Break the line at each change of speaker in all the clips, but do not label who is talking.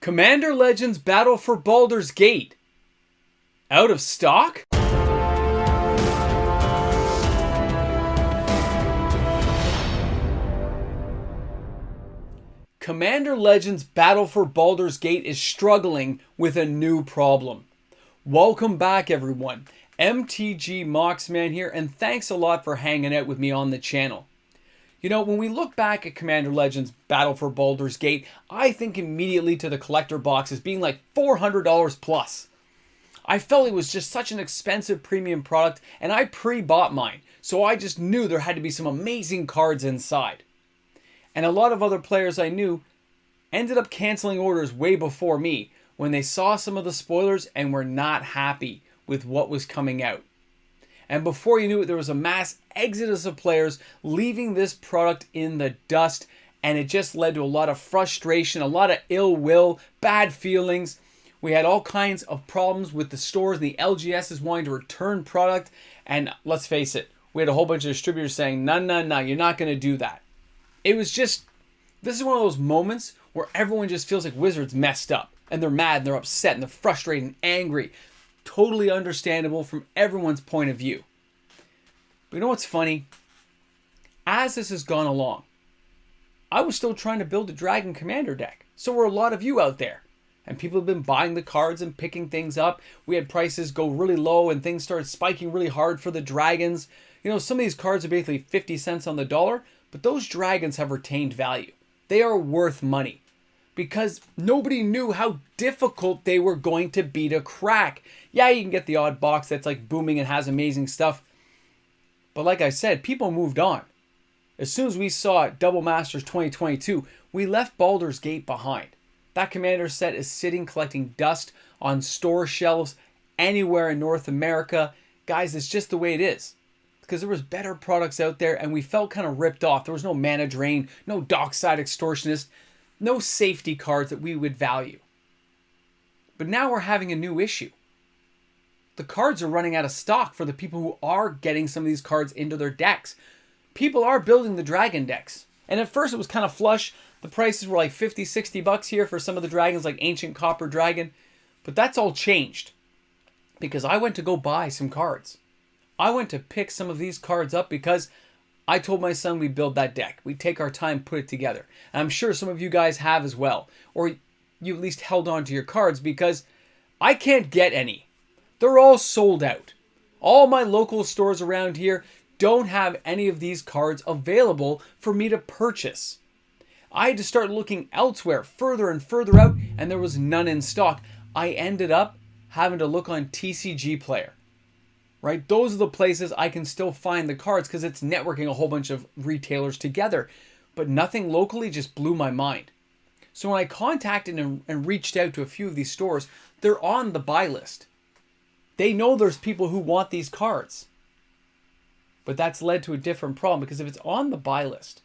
Commander Legends Battle for Baldur's Gate. Out of stock? Commander Legends Battle for Baldur's Gate is struggling with a new problem. Welcome back, everyone. MTG Moxman here, and thanks a lot for hanging out with me on the channel. You know, when we look back at Commander Legends Battle for Baldur's Gate, I think immediately to the collector boxes being like $400 plus. I felt it was just such an expensive premium product, and I pre-bought mine, so I just knew there had to be some amazing cards inside. And a lot of other players I knew ended up canceling orders way before me when they saw some of the spoilers and were not happy with what was coming out. And before you knew it, there was a mass exodus of players leaving this product in the dust, and it just led to a lot of frustration, a lot of ill will, bad feelings. We had all kinds of problems with the stores and the LGSs wanting to return product, and let's face it, we had a whole bunch of distributors saying, no, you're not going to do that. It was just, this is one of those moments where everyone just feels like Wizards messed up, and they're mad, and they're upset, and they're frustrated and angry. Totally understandable from everyone's point of view. But you know what's funny? As this has gone along, I was still trying to build a Dragon Commander deck. So were a lot of you out there. And people have been buying the cards and picking things up. We had prices go really low and things started spiking really hard for the dragons. You know, some of these cards are basically 50 cents on the dollar, but those dragons have retained value. They are worth money. Because nobody knew how difficult they were going to be to crack. Yeah, you can get the odd box that's like booming and has amazing stuff. But like I said, people moved on. As soon as we saw Double Masters 2022, we left Baldur's Gate behind. That Commander set is sitting collecting dust on store shelves anywhere in North America. Guys, it's just the way it is. Because there was better products out there and we felt kind of ripped off. There was no Mana Drain, no Dockside Extortionist, no safety cards that we would value. But now we're having a new issue. The cards are running out of stock for the people who are getting some of these cards into their decks. People are building the dragon decks. And at first it was kind of flush. The prices were like 50, 60 bucks here for some of the dragons like Ancient Copper Dragon. But that's all changed. Because I went to go buy some cards. I went to pick some of these cards up because I told my son we'd build that deck. We'd take our time, put it together. And I'm sure some of you guys have as well. Or you at least held on to your cards because I can't get any. They're all sold out. All my local stores around here don't have any of these cards available for me to purchase. I had to start looking elsewhere, further and further out, and there was none in stock. I ended up having to look on TCG Player. Right? Those are the places I can still find the cards because it's networking a whole bunch of retailers together. But nothing locally just blew my mind. So when I contacted and reached out to a few of these stores, they're on the buy list. They know there's people who want these cards. But that's led to a different problem because if it's on the buy list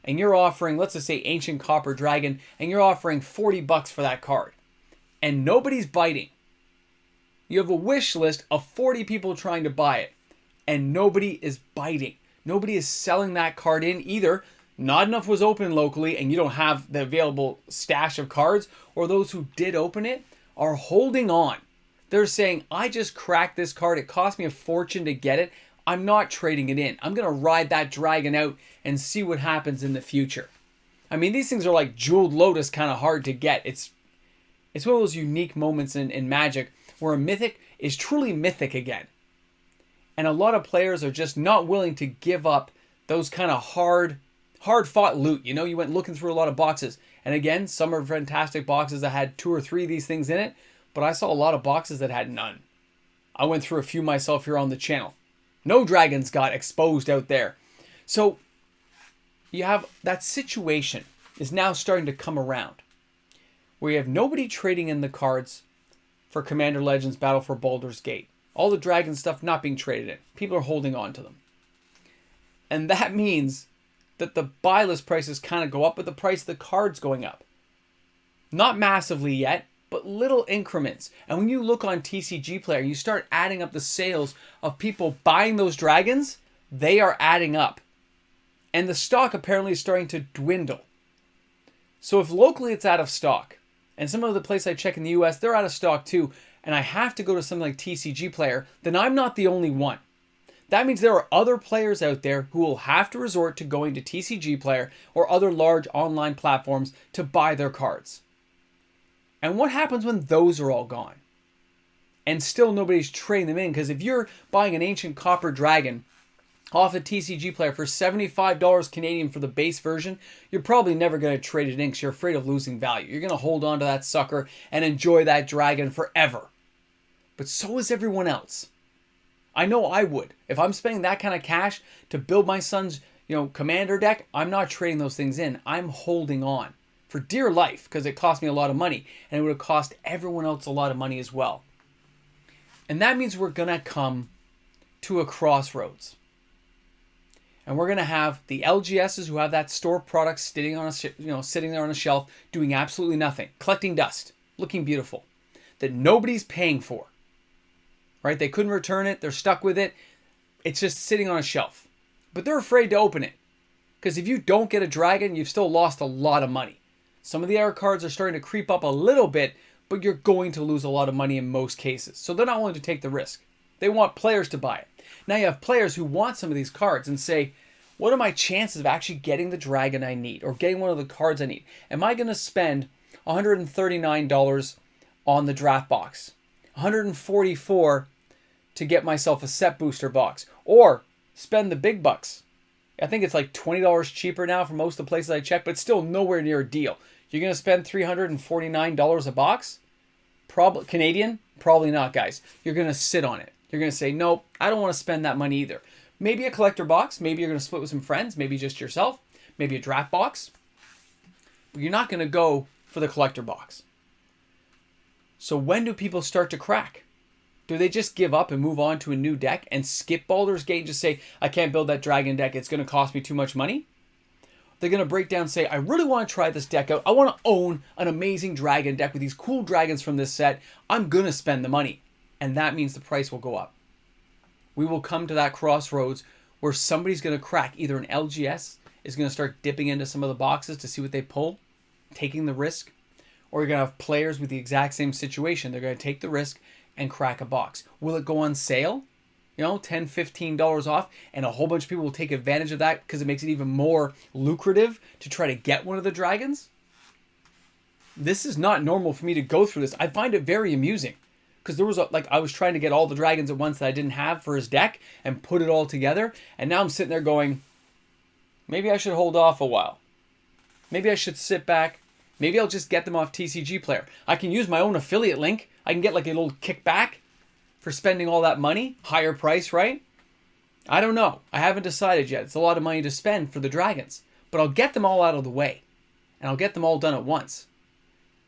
and you're offering, let's just say Ancient Copper Dragon, and you're offering 40 bucks for that card and nobody's biting. You have a wish list of 40 people trying to buy it, and nobody is biting. Nobody is selling that card in either. Not enough was open locally, and you don't have the available stash of cards, or those who did open it are holding on. They're saying, I just cracked this card. It cost me a fortune to get it. I'm not trading it in. I'm going to ride that dragon out and see what happens in the future. I mean, these things are like Jeweled Lotus, kind of hard to get. It's one of those unique moments in Magic where a mythic is truly mythic again. And a lot of players are just not willing to give up those kind of hard-fought loot. You know, you went looking through a lot of boxes. And again, some are fantastic boxes that had 2 or 3 of these things in it. But I saw a lot of boxes that had none. I went through a few myself here on the channel. No dragons got exposed out there. So you have that situation is now starting to come around. Where you have nobody trading in the cards for Commander Legends Battle for Baldur's Gate. All the dragon stuff not being traded in. People are holding on to them. And that means that the buy list prices kind of go up, but the price of the card's going up. Not massively yet, but little increments. And when you look on TCG Player, you start adding up the sales of people buying those dragons, they are adding up. And the stock apparently is starting to dwindle. So if locally it's out of stock, and some of the places I check in the US, they're out of stock too, and I have to go to something like TCG Player, then I'm not the only one. That means there are other players out there who will have to resort to going to TCG Player or other large online platforms to buy their cards. And what happens when those are all gone? And still nobody's trading them in, because if you're buying an ancient copper dragon off a TCG Player for $75 Canadian for the base version, you're probably never going to trade it in because you're afraid of losing value. You're going to hold on to that sucker and enjoy that dragon forever. But so is everyone else. I know I would. If I'm spending that kind of cash to build my son's, commander deck, I'm not trading those things in. I'm holding on for dear life because it cost me a lot of money, and it would have cost everyone else a lot of money as well. And that means we're going to come to a crossroads. And we're going to have the LGSs who have that store product sitting on sitting there on a shelf doing absolutely nothing, collecting dust, looking beautiful, that nobody's paying for. Right? They couldn't return it. They're stuck with it. It's just sitting on a shelf. But they're afraid to open it. Because if you don't get a dragon, you've still lost a lot of money. Some of the other cards are starting to creep up a little bit, but you're going to lose a lot of money in most cases. So they're not willing to take the risk. They want players to buy it. Now you have players who want some of these cards and say, what are my chances of actually getting the dragon I need or getting one of the cards I need? Am I going to spend $139 on the draft box? $144 to get myself a set booster box, or spend the big bucks. I think it's like $20 cheaper now for most of the places I check, but it's still nowhere near a deal. You're going to spend $349 a box? Probably Canadian? Probably not, guys. You're going to sit on it. You're going to say, nope, I don't want to spend that money either. Maybe a collector box. Maybe you're going to split with some friends. Maybe just yourself. Maybe a draft box. But you're not going to go for the collector box. So when do people start to crack? Do they just give up and move on to a new deck and skip Baldur's Gate and just say, I can't build that dragon deck, it's going to cost me too much money? They're going to break down and say, I really want to try this deck out. I want to own an amazing dragon deck with these cool dragons from this set. I'm going to spend the money. And that means the price will go up. We will come to that crossroads where somebody's going to crack. Either an LGS is going to start dipping into some of the boxes to see what they pull, taking the risk. Or you're going to have players with the exact same situation. They're going to take the risk and crack a box. Will it go on sale? $10, $15 off, and a whole bunch of people will take advantage of that because it makes it even more lucrative to try to get one of the dragons? This is not normal for me to go through this. I find it very amusing because there was I was trying to get all the dragons at once that I didn't have for his deck and put it all together, and now I'm sitting there going, maybe I should hold off a while. Maybe I should sit back. Maybe I'll just get them off TCG Player. I can use my own affiliate link. I can get like a little kickback for spending all that money. Higher price, right? I don't know. I haven't decided yet. It's a lot of money to spend for the dragons. But I'll get them all out of the way. And I'll get them all done at once.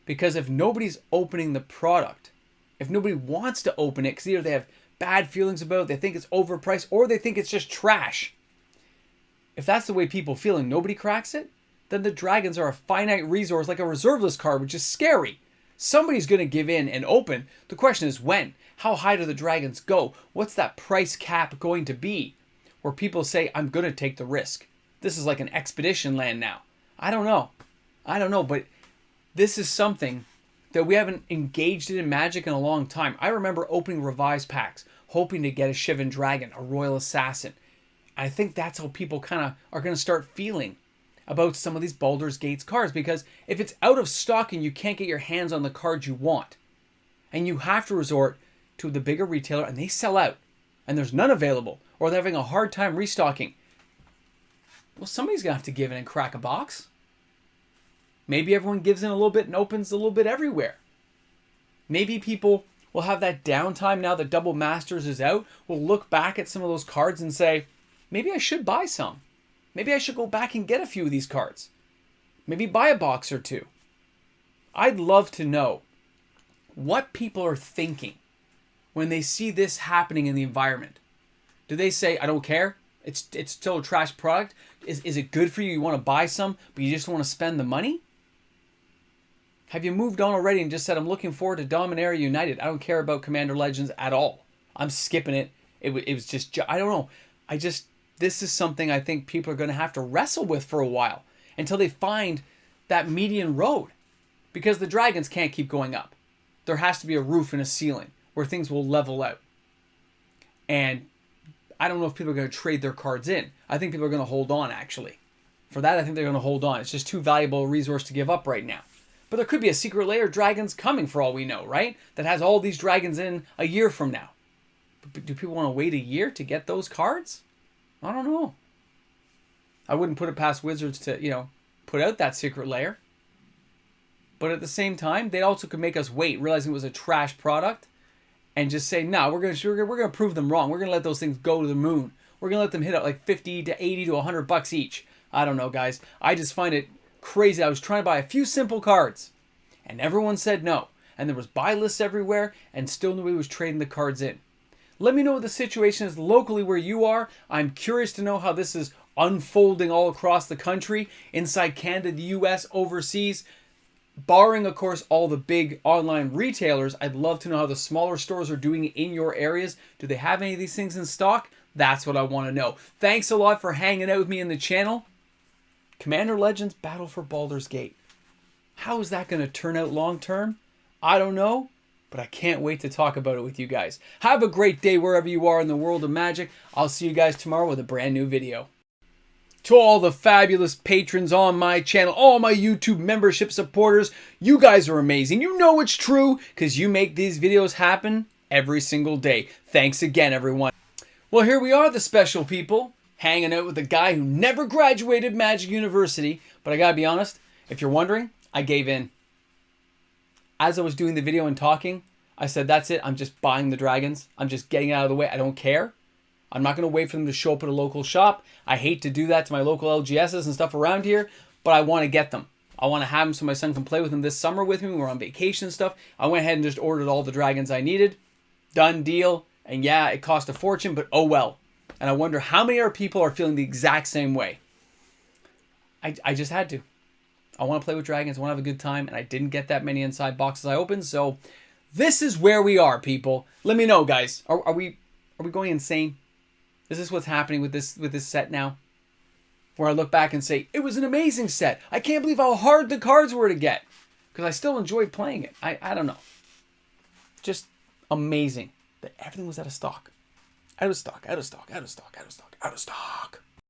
Because if nobody's opening the product, if nobody wants to open it because either they have bad feelings about it, they think it's overpriced, or they think it's just trash. If that's the way people feel and nobody cracks it, then the dragons are a finite resource like a reserve list card, which is scary. Somebody's going to give in and open. The question is when? How high do the dragons go? What's that price cap going to be? Where people say, I'm going to take the risk. This is like an expedition land now. I don't know, but this is something that we haven't engaged in Magic in a long time. I remember opening revised packs, hoping to get a Shivan Dragon, a Royal Assassin. I think that's how people kind of are going to start feeling about some of these Baldur's Gate cards, because if it's out of stock and you can't get your hands on the cards you want, and you have to resort to the bigger retailer and they sell out, and there's none available, or they're having a hard time restocking, well, somebody's going to have to give in and crack a box. Maybe everyone gives in a little bit and opens a little bit everywhere. Maybe people will have that downtime now that Double Masters is out, will look back at some of those cards and say, maybe I should buy some. Maybe I should go back and get a few of these cards. Maybe buy a box or two. I'd love to know what people are thinking when they see this happening in the environment. Do they say, I don't care, it's still a trash product? Is it good for you? You want to buy some, but you just want to spend the money? Have you moved on already and just said, I'm looking forward to Dominaria United. I don't care about Commander Legends at all. I'm skipping it. It was just, I don't know. This is something I think people are going to have to wrestle with for a while until they find that median road. because the dragons can't keep going up. There has to be a roof and a ceiling where things will level out. And I don't know if people are going to trade their cards in. I think people are going to hold on, actually. For that, I think they're going to hold on. It's just too valuable a resource to give up right now. But there could be a secret layer of dragons coming for all we know, right? That has all these dragons in a year from now. But do people want to wait a year to get those cards? I don't know. I wouldn't put it past Wizards to, put out that secret layer. But at the same time, they also could make us wait, realizing it was a trash product, and just say, no, we're gonna prove them wrong. We're gonna let those things go to the moon. We're gonna let them hit up like 50 to 80 to $100 each. I don't know, guys. I just find it crazy. I was trying to buy a few simple cards, and everyone said no. And there was buy lists everywhere, and still nobody was trading the cards in. Let me know what the situation is locally where you are. I'm curious to know how this is unfolding all across the country, inside Canada, the US, overseas. Barring, of course, all the big online retailers, I'd love to know how the smaller stores are doing in your areas. Do they have any of these things in stock? That's what I want to know. Thanks a lot for hanging out with me in the channel. Commander Legends Battle for Baldur's Gate. How is that going to turn out long term? I don't know, but I can't wait to talk about it with you guys. Have a great day wherever you are in the world of Magic. I'll see you guys tomorrow with a brand new video. To all the fabulous patrons on my channel, all my YouTube membership supporters, you guys are amazing. You know it's true because you make these videos happen every single day. Thanks again, everyone. Well, here we are, the special people, hanging out with the guy who never graduated Magic University. But I gotta be honest, if you're wondering, I gave in. As I was doing the video and talking, I said, that's it. I'm just buying the dragons. I'm just getting it out of the way. I don't care. I'm not going to wait for them to show up at a local shop. I hate to do that to my local LGSs and stuff around here, but I want to get them. I want to have them so my son can play with them this summer with me when we're on vacation and stuff. I went ahead and just ordered all the dragons I needed. Done deal. And yeah, it cost a fortune, but oh well. And I wonder how many other people are feeling the exact same way. I just had to. I want to play with dragons. I want to have a good time. And I didn't get that many inside boxes I opened. So this is where we are, people. Let me know, guys. Are we going insane? Is this what's happening with this set now? Where I look back and say, it was an amazing set. I can't believe how hard the cards were to get. Because I still enjoyed playing it. I don't know. Just amazing that everything was out of stock. Out of stock, out of stock, out of stock, out of stock, out of stock.